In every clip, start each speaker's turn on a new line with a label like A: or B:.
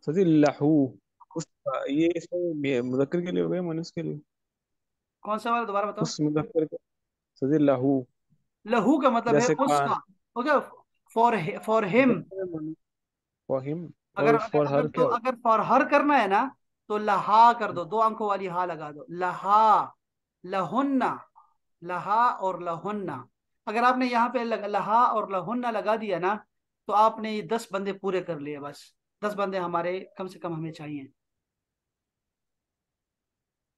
A: सदी लहू। उस ये इसमें मुदक्कर के लिए हो गया, मुअन्नस के लिए?
B: कौन सा वाला, दोबारा बताओ।
A: उस मुदक्कर का सदी लहू।
B: लहू का मतलब है
A: जैसे कान।
B: उसका। ओके। For for him.
A: मुदक्कर में फॉर हिम।
B: अगर
A: और
B: अगर
A: फॉर
B: अगर
A: हर
B: तो
A: क्या होगा?
B: अगर फॉर हर करना है ना, तो लहा कर दो, दो अंकों वाली हा लगा दो, लहा, लहुन्ना, लहा और लहुन्ना। अगर आपने यहाँ पे लहा और लहुन्ना लगा दिया ना, तो आपने ये 10 बंदे पूरे कर लिए बस। 10 बंदे हमारे कम से कम हमें चाहिए।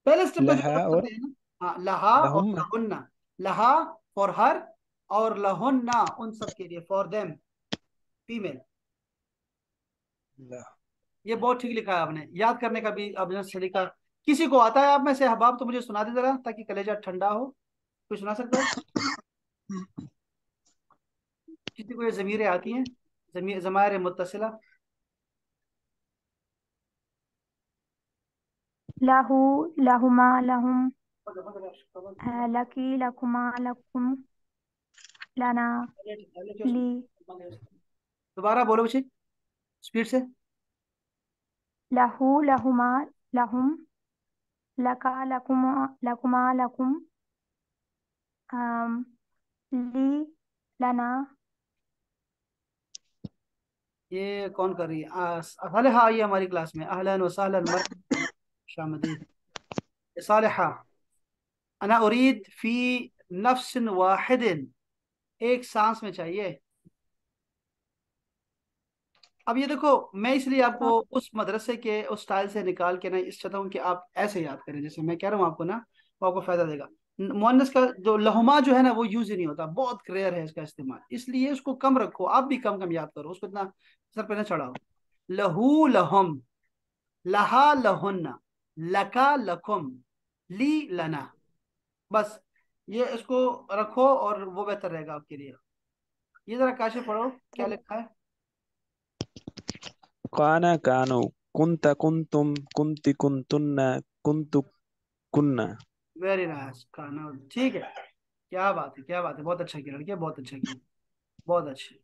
B: पहले स्टेप में जो
A: लहा
B: आप करते
A: और
B: हैं ना, हाँ, लहा और
A: लहुम।
B: लहुन्ना। लहा फॉर हर, और लहुन्ना उन सब के लिए, फॉर देम, फीमेल। ये बहुत ठीक लिखा है आपने, याद करने का भी आपने सलीका। किसी को आता है आप में से अहबाब, तो मुझे सुना दे जरा, ताकि कलेजा ठंडा हो। कोई सुना सकता है? किसी को ये जमीरें आती हैं, जमीर जमायर मुत्तसिला?
C: लहू, लहुमा, लहुम, लकी, लकुमा, लकुम, लना, ली।
B: दोबारा बोलो बच्चे, स्पीड से।
C: लहू, लहुमा, लहुम, लका, लकुमा, लकुमा, लकुम, अम, ली, लना।
B: ये कौन कर रही है? सालिहा आई है हमारी क्लास में, अहलन व सहलन, मरहबा, शामदीद। सालिहा, अना उरीद फी नफ्सिन वाहिदिन, एक सांस में चाहिए। अब ये देखो, मैं इसलिए आपको उस मदरसे के उस स्टाइल से निकाल के ना इस चाहता हूँ कि आप ऐसे याद करें जैसे मैं कह रहा हूँ आपको ना, वो आपको फायदा देगा। मुअन्नस का जो लहुमा जो है ना, वो यूज ही नहीं होता, बहुत रेयर है इसका इस्तेमाल, इसलिए उसको कम रखो, आप भी कम कम याद करो, उसको इतना सर पे ना चढ़ाओ। लहू लहुम, लहा लहुन्ना, लका लकुम, ली लना, बस। ये इसको रखो और वो बेहतर रहेगा आपके लिए। ये जरा काशे पढ़ो, क्या लिखा है?
A: काना कानो, कुंता कुंतुम, कुंती कुंतुन्ना, कुंतु कुन्ना।
B: वेरी नाइस, खाना ठीक है। क्या बात है, क्या बात है, बहुत अच्छा किया लड़किया, बहुत अच्छा किया, बहुत अच्छे।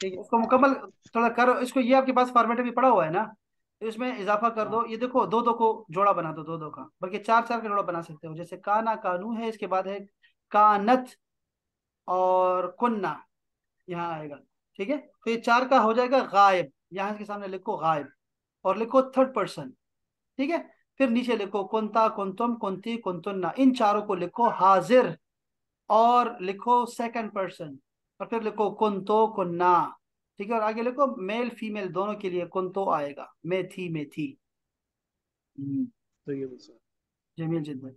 B: ठीक है, इसको मुकम्मल थोड़ा करो इसको, ये आपके पास फॉर्मेट भी पड़ा हुआ है ना, तो इसमें इजाफा कर
A: हाँ।
B: दो। ये देखो, दो दो को जोड़ा बना दो, दो दो का, बल्कि चार चार का जोड़ा बना सकते हो। जैसे काना कानू है, इसके बाद है कानत और कुन्ना, यहाँ आएगा। ठीक है, तो ये चार का हो जाएगा गायब, यहाँ इसके सामने लिखो गायब, और लिखो थर्ड पर्सन। ठीक है, फिर नीचे लिखो कुंता कुंतुम कुंती कुंतुन्ना, इन चारों को लिखो हाजिर, और लिखो सेकंड पर्सन, और फिर लिखो कुंतो कुन्ना। ठीक है, और आगे लिखो मेल फीमेल दोनों के लिए कुंतो आएगा, मैं थी।
A: तो ये बस।
B: जमील जिद्दन।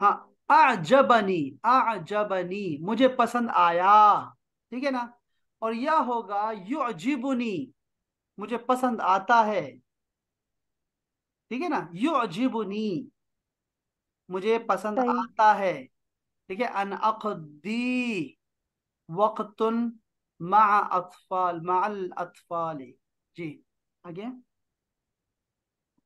B: हाँ, अजबनी, अजबनी मुझे पसंद आया। ठीक है ना? और यह होगा युजिबुनी, मुझे पसंद आता है। ठीक है ना, युजिबुनी मुझे पसंद
C: सही.
B: आता है। ठीक है, अन अक़दी वक़्तुन मअ अत्फाल, मअल अत्फाल। जी, आगे।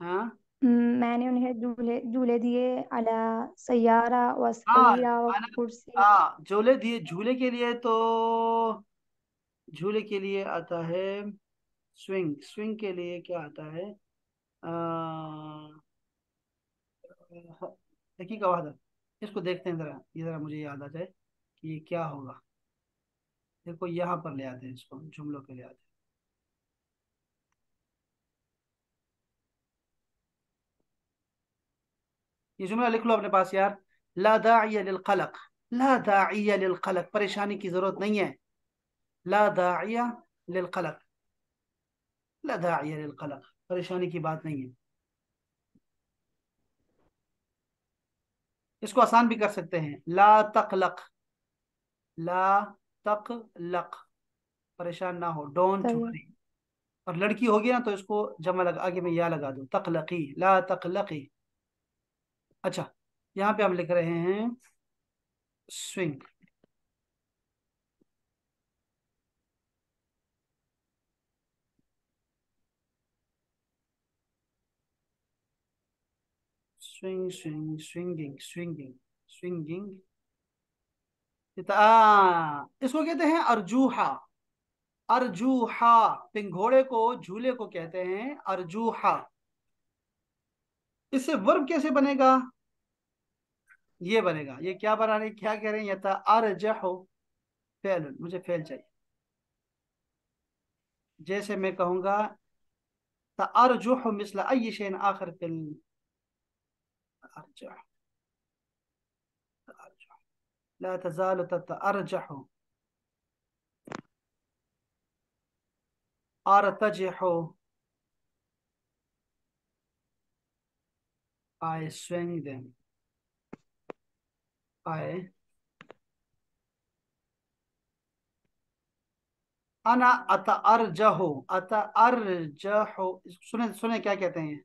B: हाँ
C: मैंने उन्हें झूले झूले दिए अला सय्यारा व
B: हाँ,
C: सरीरा व
B: अन
C: कुर्सी.
B: हाँ, झूले दिए, झूले के लिए तो झूले के लिए आता है स्विंग, स्विंग के लिए क्या आता है? देखिए का वादा, इसको देखते हैं जरा, ये जरा मुझे याद आ जाए कि ये क्या होगा। देखो यहाँ पर ले आते हैं, इसको जुमलों के ले आते हैं। ये जुमला लिख लो अपने पास यार। ला दाइया लिल कलक, ला दाइया लिल कलक, परेशानी की जरूरत नहीं है। ला दाइया लिल कलक, ला दाइया लिल कलक, परेशानी की बात नहीं है। इसको आसान भी कर सकते हैं, ला तकलक, ला तकलक, परेशान ना हो, डोंट
C: सही.
B: वरी। और लड़की होगी ना, तो इसको जमा लगा, आगे में या लगा दो, तकलकी, ला तकलकी। अच्छा, यहाँ पे हम लिख रहे हैं swing. Swing swing swinging swinging swinging. इसको कहते हैं अर्जूहा। अर्जूहा। पिंघोड़े को, झूले को कहते हैं अर्जूहा। इससे वर्ब कैसे बनेगा? ये बनेगा, ये क्या बनाने, क्या कह रहे हैं, यता अरजहो फेल, मुझे फेल चाहिए। जैसे मैं कहूंगा तअरजुह मिस्ल अय शैइन आखर फिल अरजह। ला तजालु ततअरजह अरतजह। I swing them. I अना अतअरजहु। अतअरजहु, सुने सुने क्या कहते हैं?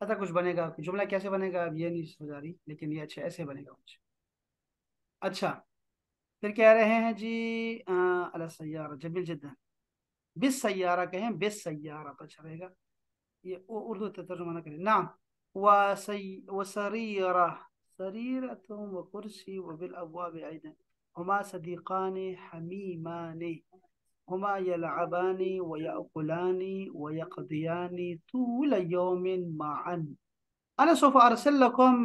B: ऐसा कुछ बनेगा, जुमला कैसे बनेगा अब ये नहीं समझ आ रही, लेकिन ये अच्छा ऐसे बनेगा कुछ। अच्छा, फिर कह रहे हैं जी अला सय्यारा, जमील जिद्दन। बिस सय्यारा कहें, बिस सय्यारा तो अच्छा रहेगा। ये उर्दू तर्जुमा ना करें ना। वसरीरा, सरीरतुम व कुर्सी व बिल अबवाब अयदन, हुमा सदीकान हमीमान, हुमा यलअबानी व याकुलानी व यक़दियानी तूल यौमिन माअन। अना सौफ अरसल लकुम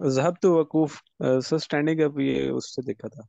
A: ज़हब तो वकूफ सर, स्टैंडिंग अप ये उससे देखा था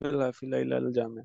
A: फिलहाल जाम है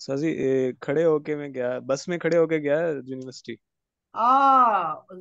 A: सर जी। खड़े होके मैं गया, बस में खड़े होके गया यूनिवर्सिटी।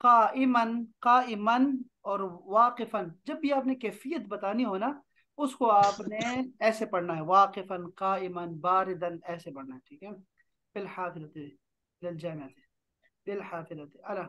B: काइमन, काइमन और वाकिफन। जब भी आपने कैफियत बतानी हो ना, उसको आपने ऐसे पढ़ना है, वाकिफन काइमन बारिदन, ऐसे पढ़ना है, ठीक है। बिलहाफिलति लिलजामिअति, बिलहाफिलति अला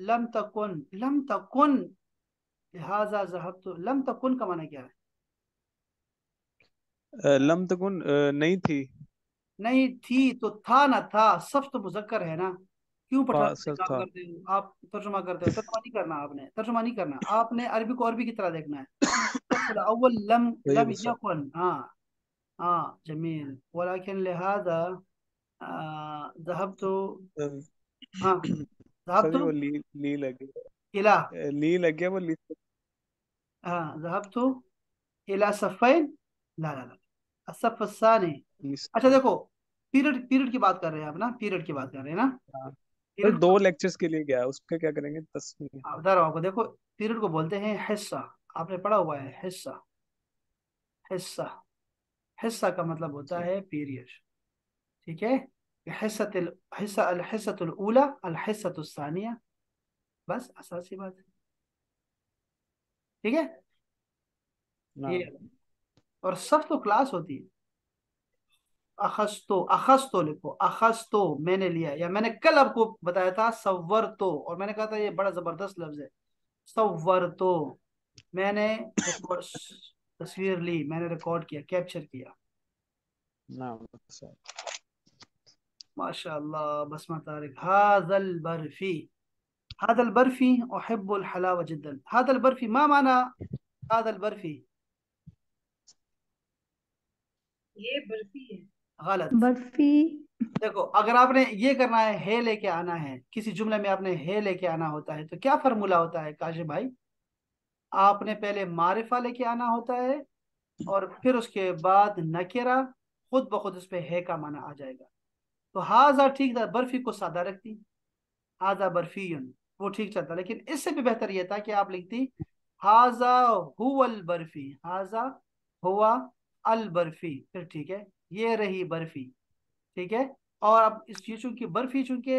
B: लम तकुन, लम तकुन, लिहाजा ज़हबतु। लम तकुन का माना क्या है?
A: लम तकुन नहीं थी।
B: नहीं थी तो था ना था, सफ तो मुजक्कर है ना। क्यों पठान से
A: सर
B: काम
A: था।
B: करते हो आप, तर्जुमा करते हो? तर्जुमा नहीं करना आपने, तर्जुमा नहीं करना आपने, अरबी को अरबी की तरह देखना है। सफ़ुल अव्वल लम,
A: सही है
B: लम
A: सर।
B: यकुन, हाँ। हाँ जमील, वलाकिन लिहाजा ज़हबतु, हाँ
A: सर जी
B: ज़हबतु
A: वो ली ली लगे,
B: इला,
A: ली लग गया वो ली।
B: हाँ ज़हबतु इला सफ़ैन, ला ला ला, असफ़ सानी। अच्छा देखो, पीरियड पीरियड की बात कर रहे हैं आप ना, पीरियड की बात कर रहे हैं ना,
A: हाँ सर,
B: पीरियड को
A: 2 लेक्चर्स के लिए गया, उसका क्या करेंगे 10 में?
B: बता रहा हूँ आपको, देखो पीरियड को बोलते हैं हिस्सा, आपने पढ़ा हुआ है हिस्सा, हिस्सा, हिस्सा का मतलब होता
A: जी।
B: है पीरियड, ठीक है। हिस्सा अल हिस्सतुल ऊला अल हिस्सतुस सानिया, बस असासी बात है, ठीक है
A: ना।
B: ये। और सब तो क्लास होती है, अखस्तो, अखस्तो लिखो, अखस्तो मैंने लिया, या मैंने कल आपको बताया था सव्वर तो, और मैंने कहा था ये बड़ा जबरदस्त लफ्ज है, सव्वर तो, मैंने रिकॉर्ड, तस्वीर ली, मैंने रिकॉर्ड किया, कैप्चर किया।
A: ना सर।
B: माशाअल्लाह बसमा तारिक, हादल बर्फी, हादल बर्फी उहिब्बुल हलावा जिद्दन, हादल बर्फी मा माना, हादल बर्फी, ये बर्फी है, गलत।
C: बर्फी।
B: देखो अगर आपने ये करना है लेके आना है, किसी जुमले में आपने है लेके आना होता है, तो क्या फार्मूला होता है काशिफ भाई, आपने पहले मारिफा लेके आना होता है, और फिर उसके बाद नकेरा, खुद ब खुद उस पे है का माना आ जाएगा। तो हाजा ठीक था, बर्फी को सादा रखती, हाजा बर्फीयुन, वो ठीक चलता, लेकिन इससे भी बेहतर ये था कि आप लिखती हाजा हुवल बर्फी, हाजा हुआ अल बर्फी, फिर ठीक है, ये रही बर्फी, ठीक है। और अब इस ये चूंकि बर्फी, चूंकि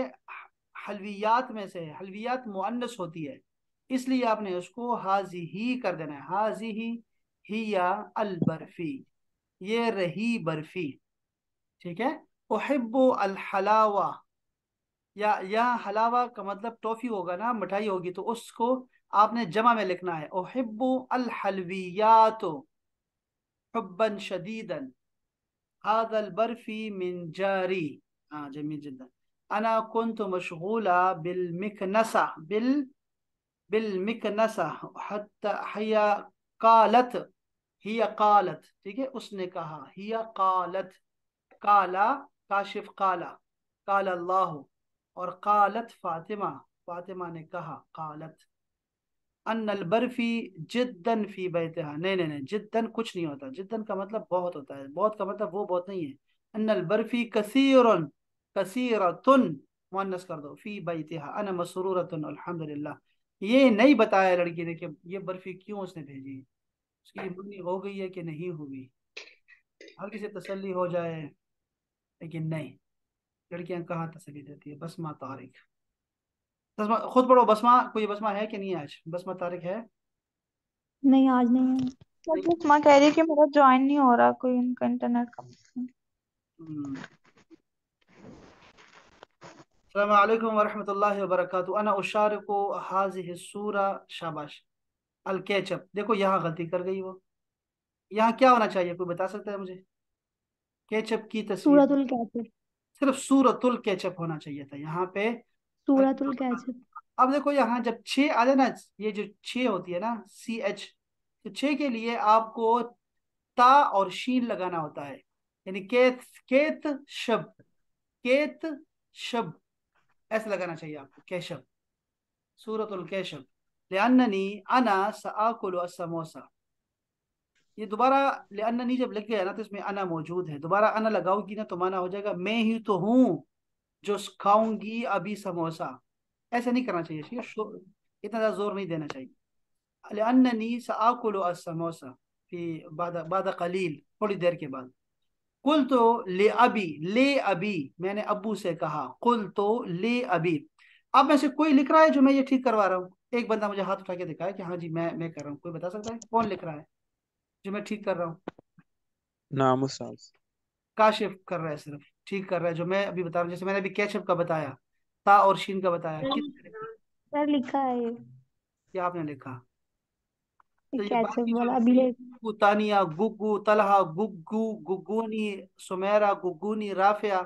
B: हलवियात में से है, हलवियात मुअन्नस होती है, इसलिए आपने उसको हाजी ही कर देना है, हाजी ही या अल बर्फी, ये रही बर्फी, ठीक है। उहिब्बु अल हलावा, या हलावा का मतलब टॉफी होगा ना, मिठाई होगी, तो उसको आपने जमा में लिखना है, उहिब्बु अल हलवियात हुब्बन शदीदन, हादल बर्फी मिन जारी, हाँ जमील जिद्दन, अना कुंत मशगूला बिल मिकनसा हत्ता हिया कालत, हिया कालत, ठीक है, उसने कहा, हिया कालत, काला काशिफ काला, काला अल्लाह, और कालत फातिमा, फातिमा ने कहा, कालत अन्नल बर्फी जिद्दन फी बैतिहा, नहीं नहीं नहीं, जिद्दन कुछ नहीं होता, जिद्दन का मतलब बहुत होता है, बहुत का मतलब वो बहुत नहीं है। अन्नल बर्फी कसीरन, कसीरतुन, मुअन्नस कर दो, फी बैतिहा अना मसरूरतुन अल्हम्दुलिल्लाह। ये नहीं बताया लड़की ने कि ये बर्फी क्यों उसने भेजी, उसकी मम्मी हो गई है कि नहीं हुई, हल्की से तसल्ली हो जाए, लेकिन नहीं, लड़कियां कहाँ तसल्ली देती है। बसमा तारिक, बसमा खुद पढ़ो, बसमा कोई बसमा है कि नहीं है आज, बसमा तारिक है?
C: नहीं, आज नहीं है।
B: नहीं।
D: बस माँ कह रही है कि मेरा ज्वाइन नहीं हो रहा, कोई उनका इंटरनेट का मसला।
B: हम्म। अस्सलामुअलैकुम वरहमतुल्लाहि वबरकातुहू, अना उशारिकु हाज़िहि सूरा, शाबाश। अल केचप, देखो यहाँ गलती कर गई वो, यहाँ क्या होना चाहिए, कोई बता सकता है मुझे, केचप की तस्वीर,
C: सूरतुल कैचप।
B: सिर्फ सूरतुल केचप होना चाहिए था यहाँ पे।
C: सूरतुल कैचप।
B: अब देखो यहाँ जब छः आ जाए ना, ये जो छः होती है ना, CH, तो छः के लिए आपको ता और शीन लगाना होता है, यानी केत, केत शब, केत शब, ऐसे लगाना चाहिए आपको, केशव, सूरतुल केशव, लिअन्ननी अना सआकुलु समोसा, ये दोबारा लिअन्ननी जब लिख गया ना, तो इसमें अना मौजूद है, दोबारा अना लगाओगी ना तो माना हो जाएगा मैं ही तो हूँ जो खाऊंगी अभी समोसा, ऐसे नहीं करना चाहिए, इतना ज्यादा जोर नहीं देना चाहिए। लिअन्ननी सआकुलु समोसा फिर बाद बाद कलील, थोड़ी देर के बाद। कुल तो ले अभी, ले अभी, मैंने अब्बू से कहा, कुल तो ले अभी। अब में से कोई लिख रहा है जो मैं ये ठीक करवा रहा हूँ, एक बंदा मुझे हाथ उठा के दिखाया कि हाँ जी मैं कर रहा हूँ, कोई बता सकता है कौन लिख रहा है जो मैं ठीक कर रहा हूँ?
A: नाम उस्ताद।
B: काशिफ कर रहा है, सिर्फ ठीक कर रहा है जो मैं अभी बता रहा हूँ, जैसे मैंने अभी कैचअप का बताया, ता और शीन का बताया, किसने लिखा?
C: सर लिखा है ये।
B: क्या आपने लिखा? तो ये
C: कैचप
B: बाकी जो
C: वाला अभी
B: ली, गुग्गू, तानिया, गुग्गू, तलहा, गुग्गू, गुग्गूनी, सुमेरा, गुग्गूनी, राफिया,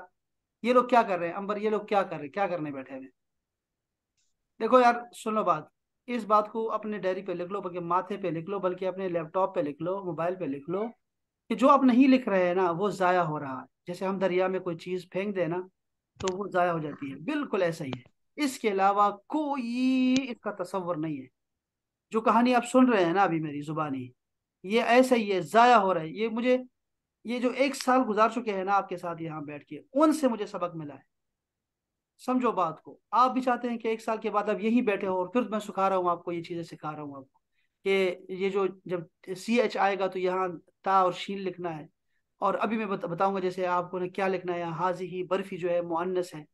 B: ये लोग क्या कर रहे हैं, अंबर, ये लोग क्या कर रहे हैं, क्या करने बैठे हुए? देखो यार सुनो बात, इस बात को अपने डायरी पे लिख लो, बल्कि माथे पे लिख लो, बल्कि अपने लैपटॉप पे लिख लो, मोबाइल पे लिख लो, कि जो आप नहीं लिख रहे हैं ना वो जाया हो रहा है। जैसे हम दरिया में कोई चीज फेंक देना तो वो जाया हो जाती है, बिल्कुल ऐसा ही है। इसके अलावा कोई इसका तस्वर नहीं है। जो कहानी आप सुन रहे हैं ना अभी मेरी जुबानी, ये ऐसा ही है, जाया हो रहा है। ये मुझे, ये जो 1 साल गुजार चुके हैं ना आपके साथ यहाँ बैठ के, उनसे मुझे सबक मिला है। समझो बात को। आप भी चाहते हैं कि 1 साल के बाद आप यहीं बैठे हो और फिर मैं सिखा रहा हूँ आपको, ये चीजें सिखा रहा हूँ आपको कि ये जो जब CH आएगा तो यहाँ ता और शीन लिखना है। और अभी मैं बताऊंगा जैसे आपको ने क्या लिखना है। यहाँ हाजी ही बर्फी जो है मुअन्नस है,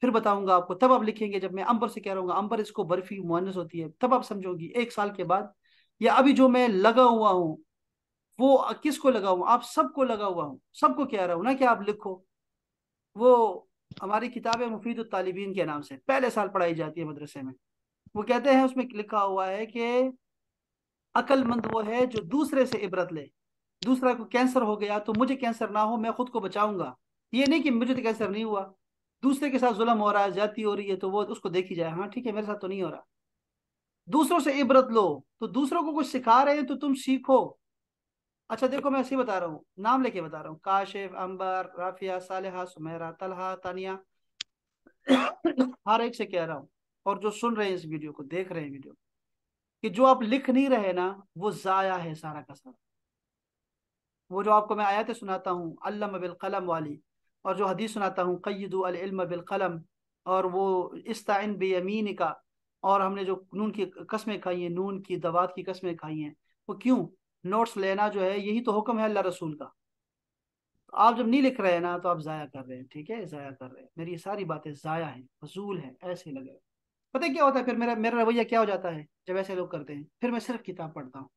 B: फिर बताऊंगा आपको, तब आप लिखेंगे। जब मैं अंबर से कह रहा हूँ अंबर इसको बर्फी मुअन्नस होती है, तब आप समझोगी 1 साल के बाद। या अभी जो मैं लगा हुआ हूँ, वो किसको लगा हुआ हूँ? आप सबको लगा हुआ हूँ, सबको कह रहा हूँ ना कि आप लिखो। वो हमारी किताब है मुफीद तालिबीन के नाम से, पहले साल पढ़ाई जाती है मदरसे में। वो कहते हैं, उसमें लिखा हुआ है कि अक्लमंद वो है जो दूसरे से इबरत ले। दूसरा को कैंसर हो गया तो मुझे कैंसर ना हो, मैं खुद को बचाऊंगा। ये नहीं कि मुझे तो कैंसर नहीं हुआ, दूसरे के साथ जुल्म हो रहा है, ज्यादती हो रही है, तो वो उसको देखी जाए, हाँ ठीक है मेरे साथ तो नहीं हो रहा। दूसरों से इबरत लो, तो दूसरों को कुछ सिखा रहे हैं तो तुम सीखो। अच्छा देखो, मैं ऐसे ही बता रहा हूँ, नाम लेके बता रहा हूँ, काशिफ, अंबर, राफिया, सालेहा, सुमेरा, तलहा, तानिया। हर एक से कह रहा हूँ, और जो सुन रहे हैं इस वीडियो को, देख रहे हैं वीडियो, कि जो आप लिख नहीं रहे ना वो जाया है सारा का सारा। वो जो आपको मैं आयतें सुनाता हूँ अल्लम बिल कलम वाली, और जो हदीस सुनाता हूँ कय्यिदु अल इल्म बिल कलम, और वो इस्ताइन बियमीन का, और हमने जो नून की कस्में खाई हैं, नून की दवात की कस्में खाई हैं, वो क्यों? नोट्स लेना जो है, यही तो हुक्म है अल्लाह रसूल का। तो आप जब नहीं लिख रहे हैं ना तो आप जाया कर रहे हैं, ठीक है, जाया कर रहे हैं। मेरी ये सारी बातें जाया हैं, फजूल है, ऐसे लगे। पता है क्या होता है फिर? मेरा मेरा रवैया क्या हो जाता है जब ऐसे लोग करते हैं? फिर मैं सिर्फ किताब पढ़ता हूँ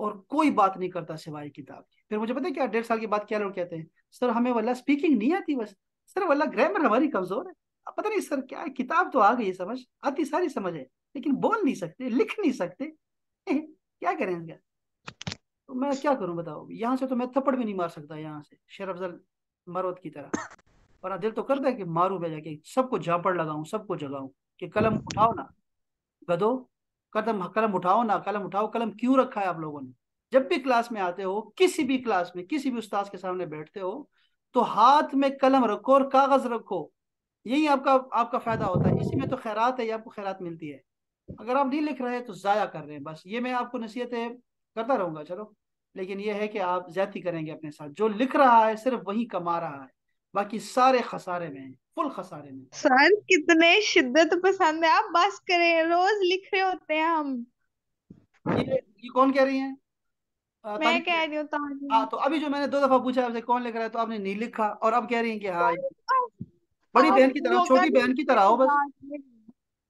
B: और कोई बात नहीं करता सिवाय किताब की। फिर मुझे पता है क्या, 1.5 साल के बाद क्या लोग कहते हैं, सर हमें वल्ला स्पीकिंग नहीं आती बस, सर वल्ला ग्रामर हमारी कमजोर है। अब पता नहीं सर क्या है, किताब तो आ गई है समझ, आती सारी समझ है, लेकिन बोल नहीं सकते, लिख नहीं सकते। क्या करें इसका? तो मैं क्या करूं बताओ? यहाँ से तो मैं थप्पड़ भी नहीं मार सकता यहाँ से, शेर अफजल मरवत की तरह। वरना दिल तो करता है कि मारूं मैं जाके, सबको झापड़ लगाऊं, सबको जगाऊं कि कलम उठाओ ना गधो, कदम कलम उठाओ ना, कलम उठाओ। कलम क्यों रखा है आप लोगों ने? जब भी क्लास में आते हो, किसी भी क्लास में किसी भी उस्ताद के सामने बैठते हो, तो हाथ में कलम रखो और कागज रखो। यही आपका आपका फायदा होता है, इसी में तो खैरात है, ये आपको खैरात मिलती है। अगर आप नहीं लिख रहे तो जाया कर रहे हैं। बस ये मैं आपको नसीहतें करता रहूंगा, चलो। लेकिन ये है कि आप ज्यादती करेंगे अपने साथ। जो लिख रहा है सिर्फ वही कमा रहा है, बाकी सारे खसारे में हैं, फुल खसारे में।
D: सर कितने शिद्दत पसंद है आप, बस करें, रोज लिख रहे होते हैं हम।
B: ये कौन कह रही है?
D: मैं
B: तानी।
D: कह रही हूँ
B: हाँ,
D: तानी।
B: तो अभी जो मैंने 2 दफा पूछा आपसे कौन लिख रहा है, तो आपने नहीं लिखा, और अब कह रही हैं कि हाँ।
D: सर बस
B: बड़ी
D: आप
B: बहन की तरह,
D: मौका
B: छोटी बहन की
D: ढूंढते
B: तरह
D: हैं
B: हो बस।
D: डांटने का,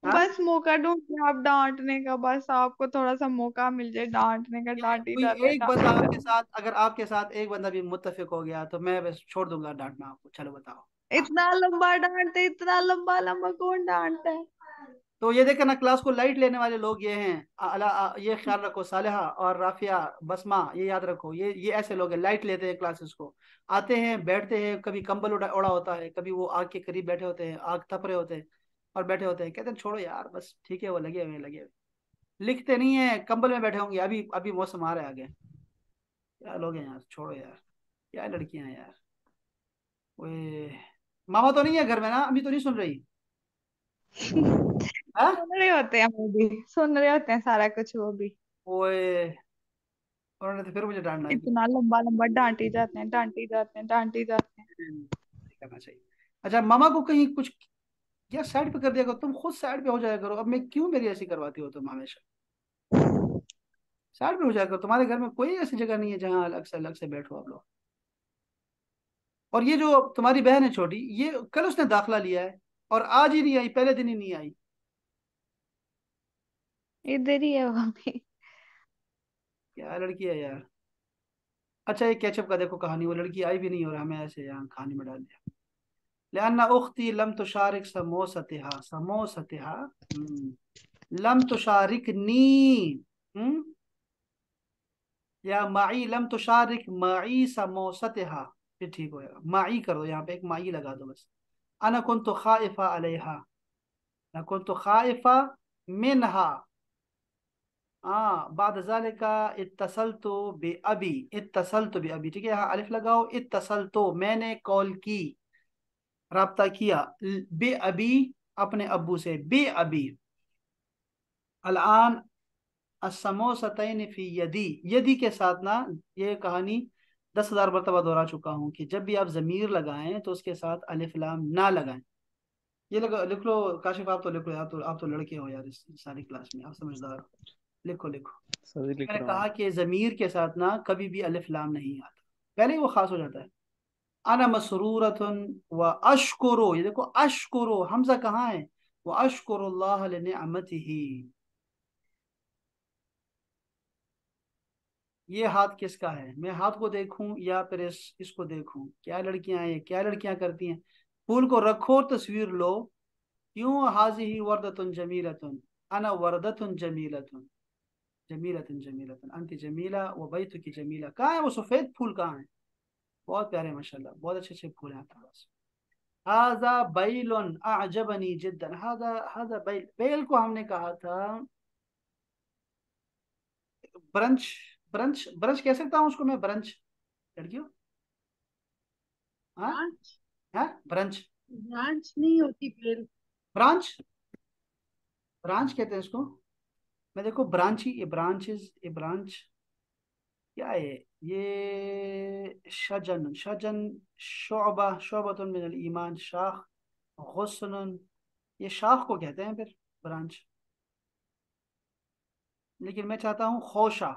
B: हाँ,
D: बस मौका ढूंढते हैं आप डांटने का, बस आपको थोड़ा सा मौका मिल जाए डांटने का, डांट ही
B: कोई
D: जाते हैं,
B: एक
D: डांट
B: बंदा
D: ही
B: आपके
D: जाते हैं।
B: साथ, अगर आपके साथ एक बंदा भी मुत्तफिक हो गया तो मैं बस छोड़ दूंगा डांटना आपको। चलो बताओ।
D: इतना लंबा डांटते, इतना लंबा लंबा कौन डांटता है?
B: तो ये देखे ना, क्लास को लाइट लेने वाले लोग ये हैं। ये ख्याल रखो, सालेहा और राफिया, बसमा, ये याद रखो, ये ऐसे लोग हैं, लाइट लेते हैं क्लासेस को। आते हैं, बैठते हैं, कभी कंबल ओढ़ा होता है, कभी वो आग के करीब बैठे होते हैं, आग तप रहे होते हैं, और बैठे होते हैं, कहते हैं छोड़ो यार बस ठीक है, वो लगे हुए हैं, लगे हुए। लिखते नहीं है, कंबल में बैठे होंगे। अभी अभी मौसम आ रहा है आगे। क्या लोग हैं यार, छोड़ो यार, क्या लड़कियां हैं यार। ओए, मामा तो नहीं है घर में ना? अभी तो नहीं सुन रही? हाँ।
D: सुन रहे होते हैं वो भी, सुन रहे होते हैं सारा कुछ वो भी।
B: ओए, उन्होंने तो फिर मुझे डांटना है।
D: इतना लंबा लंबा डांट ही जाते हैं, डांट ही जाते हैं, डांट ही जाते हैं।
B: नहीं करना चाहिए। अच्छा, मामा को कहीं कुछ या साइड पे कर दिया करो, तुम खुद साइड पे हो जाया करो। अब मैं क्यों मेरी ऐसी करवाती हो तुम हमेशा? साइड पे हो जाया करो, तुम्हारे घर में कोई ऐसी जगह नहीं है जहाँ अलग से बैठो आप लोग। और ये जो तुम्हारी बहन है छोटी, ये कल उसने दाखला लिया है और आज ही नहीं आई, पहले दिन ही नहीं आई।
D: इधर ही है वो भी।
B: क्या लड़की है यार। अच्छा, ये केचप का देखो कहानी, वो लड़की आई भी नहीं और हमें ऐसे यहाँ खाने में डाल दिया। लिअन्ना उख्ती लम तुशारिक समोसतिहा, समोसतिहा, लम तुशारिकनी, हम्म, या माई लम तुशारिक माई समोसतिहा। फिर ठीक होएगा, माई कर दो, यहाँ पे एक माई लगा दो बस। अना कुन्तु खाइफा अलैहा, ना कुन्तु खाइफा मिनहा। हाँ, बाद ज़ालिका इत्तसलतु बिअबी, इत्तसलतु बिअबी, ठीक है, यहाँ अलिफ लगाओ। इत्तसलतु मैंने कॉल की, राब्ता किया, बेअबी अपने अब्बू से, बेअबी। अलान असमोसतैन फी यदी, यदी के साथ ना, ये कहानी 10,000 मरतबा दोहरा चुका हूँ कि जब भी आप जमीर लगाएं तो उसके साथ अलिफ लाम ना लगाएं। ये लिख लो काशिफ, आप तो लिख लो, आप तो लड़के हो यार, इस सारी क्लास में आप समझदार हो। लिखो लिखो।
A: सभी लिख
B: मैंने
A: रहा
B: कहा
A: हूँ।
B: कि जमीर के साथ ना कभी भी अलिफ लाम नहीं आता, पहले ही वो खास हो जाता है। अना मसरूरतुन व अशकुरो, ये देखो अशकुरो, हमजा कहाँ है, व अशकुरुल्लाह लिनिअमतिही। ये हाथ किसका है, मैं हाथ को देखूं या फिर इसको देखूं? क्या लड़कियां हैं ये, क्या लड़कियां करती हैं? फूल को रखो, तस्वीर लो, क्यों? हाजिही वर्दतुन जमीलतुन, अना वर्दतुन जमीलतुन, जमीलतुन जमीलतुन अंति जमीला व बैतुकी जमीला। कहाँ है वो सफेद फूल, कहाँ है? बहुत प्यारे माशाल्लाह, बहुत अच्छे अच्छे फूल हैं आपके पास। हाजा बैलुन अअजबनी जिद्दन, हाजा हाजा बैल, बैल को हमने कहा था ब्रंच, ब्रंच ब्रंच कह सकता हूँ उसको मैं, ब्रंच, लड़कियों। हाँ,
E: ब्रांच,
B: हाँ ब्रंच,
E: ब्रांच नहीं होती बेल।
B: ब्रांच, ब्रांच कहते हैं इसको। मैं देखो ब्रांच ही, ये ब्रांचेस, ये ब्रांच क्या है ये? शजन, शजन, शोबा, शोबतुन मिनल ईमान, शाख, गुस्नुन, ये शाख को कहते हैं फिर ब्रांच, लेकिन मैं चाहता हूँ खोशा,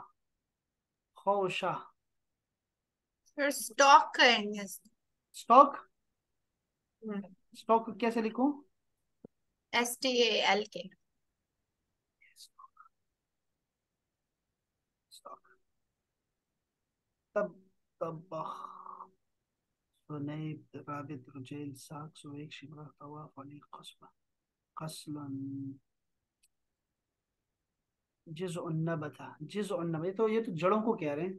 B: खोशा।
E: फिर स्टॉक कहेंगे।
B: स्टॉक, स्टॉक कैसे लिखूं?
E: STALK।
B: स्टॉक, तब, तबख, सुनैब, राबित, रुजैल, साक, सुवैक, शिमरा, तवाफ, अली, कस्बा, कस्लन, जिज़्उन नबता, जिज़्उन नबता, ये तो जड़ों को कह रहे हैं।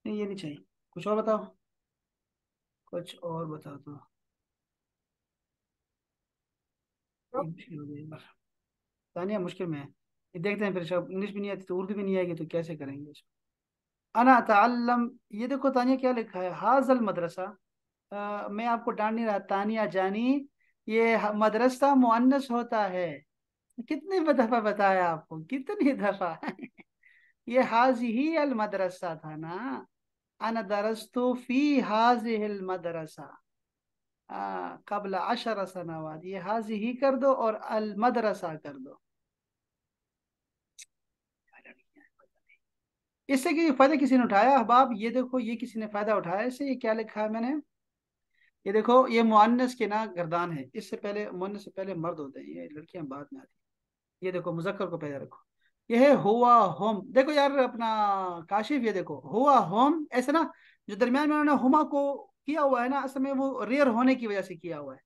B: नहीं, ये नहीं चाहिए, कुछ और बताओ, कुछ और बता दो। ये मुश्किल हो गई बस, तानिया मुश्किल में है। ये देखते हैं फिर, जब इंग्लिश भी नहीं आती तो उर्दू भी नहीं आएगी तो कैसे करेंगे इसको। अना अतअल्लम, ये देखो तानिया क्या लिखा है, हाजल मदरसा। मैं आपको डांट नहीं रहा तानिया जानी, ये मदरसा मुअन्नस होता है। कितने दफा बताया आपको, कितनी दफा ये हाजिही अल मदरसा था ना, अना दरस्तु फी हाजिहिल मदरसा कबल 10 सनवात, ये हाजिही कर दो और अल मदरसा कर दो। इससे कि फायदा किसी ने उठाया अहबाब, ये देखो ये किसी ने फायदा उठाया इससे। ये क्या लिखा है मैंने, ये देखो, ये मुअन्नस के ना गर्दान है, इससे पहले मुअन्नस से पहले मर्द होते हैं, ये लड़कियां बाद में आती हैं। ये देखो मुजक्कर को पहले रखो, ये है हुआ होम, देखो यार अपना काशिफ, ये देखो हुआ होम, ऐसे ना जो दरमियान में उन्होंने हुमा को किया हुआ है ना, असल में वो रेयर होने की वजह से किया हुआ है,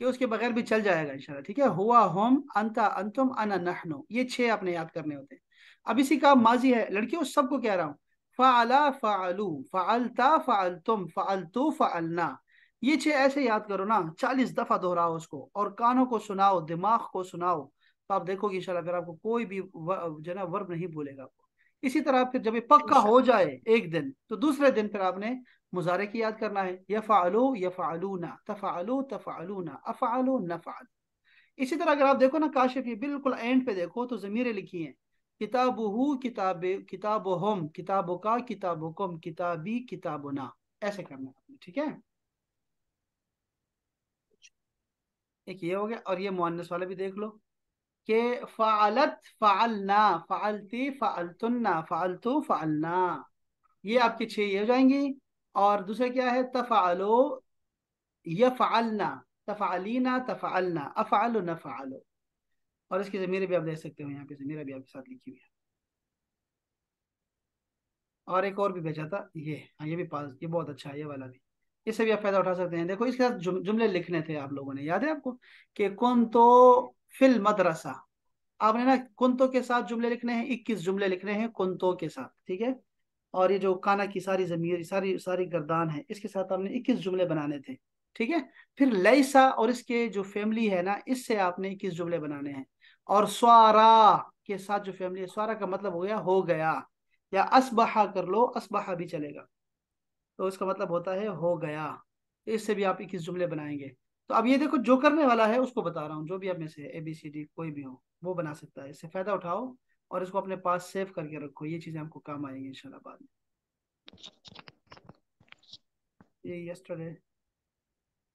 B: कि उसके बगैर भी चल जाएगा इंशाल्लाह, ठीक है। हुआ होम, अंता अंतुम, अना नहनु, ये 6 आपने याद करने होते हैं। अब इसी का माजी है लड़कियों, सबको कह रहा हूँ, फ़अला फ़अलू, फ़अलता फ़अलतुम, फ़अलतू फ़अलना, ये 6 ऐसे याद करो ना, 40 दफा दोहराओ उसको, और कानों को सुनाओ, दिमाग को सुनाओ, तो आप देखोगे इंशाल्लाह फिर आपको कोई भी जो है ना वर्ब नहीं भूलेगा आपको। इसी तरह फिर जब ये पक्का हो जाए एक दिन, तो दूसरे दिन फिर आपने मुजारे की याद करना है, यफ़अलू यफ़अलूना, तफ़अलू तफ़अलूना, अफ़अलू नफ़अल। इसी तरह अगर आप देखो ना काशिफ, ये बिल्कुल एंड पे देखो तो ज़मीरें लिखी हैं, किताबुहु, किताबे, किताबुहुम, किताबुका, किताबुकुम, किताबी, किताबुना, ऐसे करना है आपने, ठीक है। एक ये हो गया, और ये मुअन्नस वाला भी देख लो, के फ़अलत, फ़अलना, फ़अलती, फ़अलतुन्ना, फ़अलतू, फ़अलना, ये आपकी 6 ये हो जाएंगी। और दूसरा क्या है, तफ़अलो, यफ़अलना, तफ़अलीना, तफ़अलना, अफ़अलु, नफ़अलु। और इसकी ज़मीरें भी आप देख सकते हो, यहाँ पे ज़मीरें भी आपके साथ लिखी हुई है। और एक और भी भेजा था ये, हाँ ये भी पास, ये बहुत अच्छा है ये वाला भी, इससे भी आप फायदा उठा सकते हैं। देखो इसके साथ जुमले लिखने थे आप लोगों ने, याद है आपको, कि कुन तो फिल मदरसा, आपने ना कुंतो के साथ जुमले लिखने हैं, 21 जुमले लिखने हैं कुंतो के साथ, ठीक है। और ये जो काना की सारी जमीर, सारी सारी गर्दान है, इसके साथ आपने 21 जुमले बनाने थे, ठीक है। फिर लैसा और इसके जो फैमिली है ना, इससे आपने 21 जुमले बनाने हैं। और स्वारा के साथ जो फैमिली है, स्वारा का मतलब हो गया हो गया, या असबहा कर लो, असबहा भी चलेगा, तो इसका मतलब होता है हो गया। इससे भी आप 21 जुमले बनाएंगे। तो अब ये देखो, जो करने वाला है उसको बता रहा हूँ, जो भी आप में से ABCD कोई भी हो वो बना सकता है, इससे फायदा उठाओ और इसको अपने पास सेव करके रखो, ये चीजें आपको काम आएंगी इंशाल्लाह बाद में। ये यस्टरडे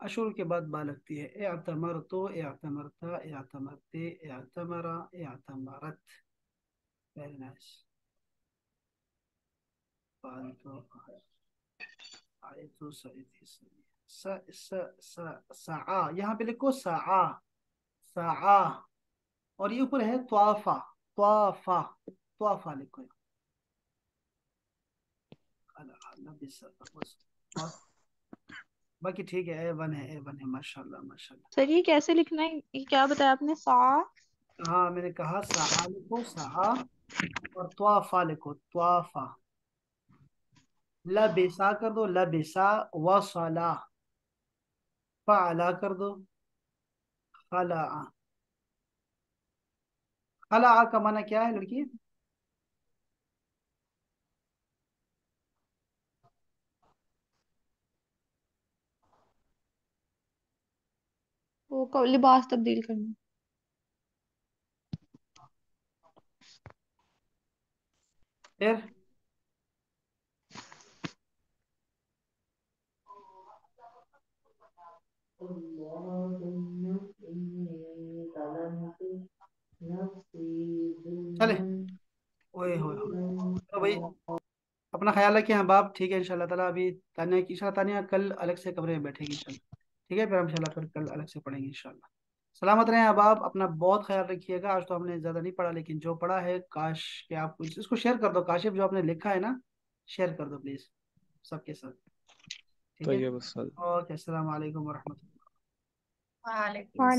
B: अशुर के बाद बा लगती है। एअतमरतु, एअतमरता, एअतमरते, एअतमरा, एअतमरत। Very nice. आए तो सही थी, सही। सआ, यहाँ पे लिखो सआ, सआ। और ये ऊपर है त्वाफा, त्वाफा, त्वाफा लिखो। बाकी ठीक है, A1 है, A1 है, माशाल्लाह माशाल्लाह।
D: सर ये कैसे लिखना है, ये क्या बताया आपने? सा?
B: हाँ मैंने कहा सआ लिखो, सआ, और त्वाफा लिखो, त्वाफा। लबिसा कर दो, लबिसा। वसला, फअला कर दो, खला। खला का माना क्या है लड़की?
D: वो लिबास तब्दील करना।
B: फिर चले, ओए हो तो भाई अपना ख्याल रखिए अहबाब, ठीक है इंशाल्लाह ताला। अभी तानिया की, इंशाल्लाह तानिया कल अलग से कमरे में बैठेगी इंशाल्लाह, ठीक है, फिर हम इंशाल्लाह फिर कल अलग से पढ़ेंगे इंशाल्लाह। सलामत रहें अहबाब, अपना बहुत ख्याल रखिएगा। आज तो हमने ज़्यादा नहीं पढ़ा, लेकिन जो पढ़ा है काश कि आप इसको शेयर कर दो, काशिफ जो आपने लिखा है ना, शेयर कर दो प्लीज़ सबके साथ, ठीक
A: तो
B: है।
A: ये बस।
B: ओके, अस्सलाम वालेकुम वरहमतुल्लाह।
E: वालेकुम